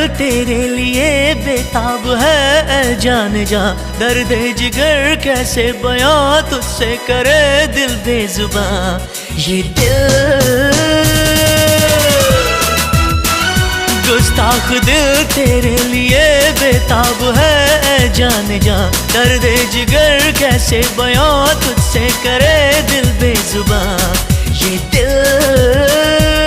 तेरे लिए बेताब है ऐ जान जा। दर्द जिगर कैसे बयां तुझसे करे दिल बेजुबां। ये दिल गुस्ताख दिल तेरे लिए बेताब है ऐ जान जा। दर्द जिगर कैसे बयां तुझसे करे दिल बेजुबां। ये दिल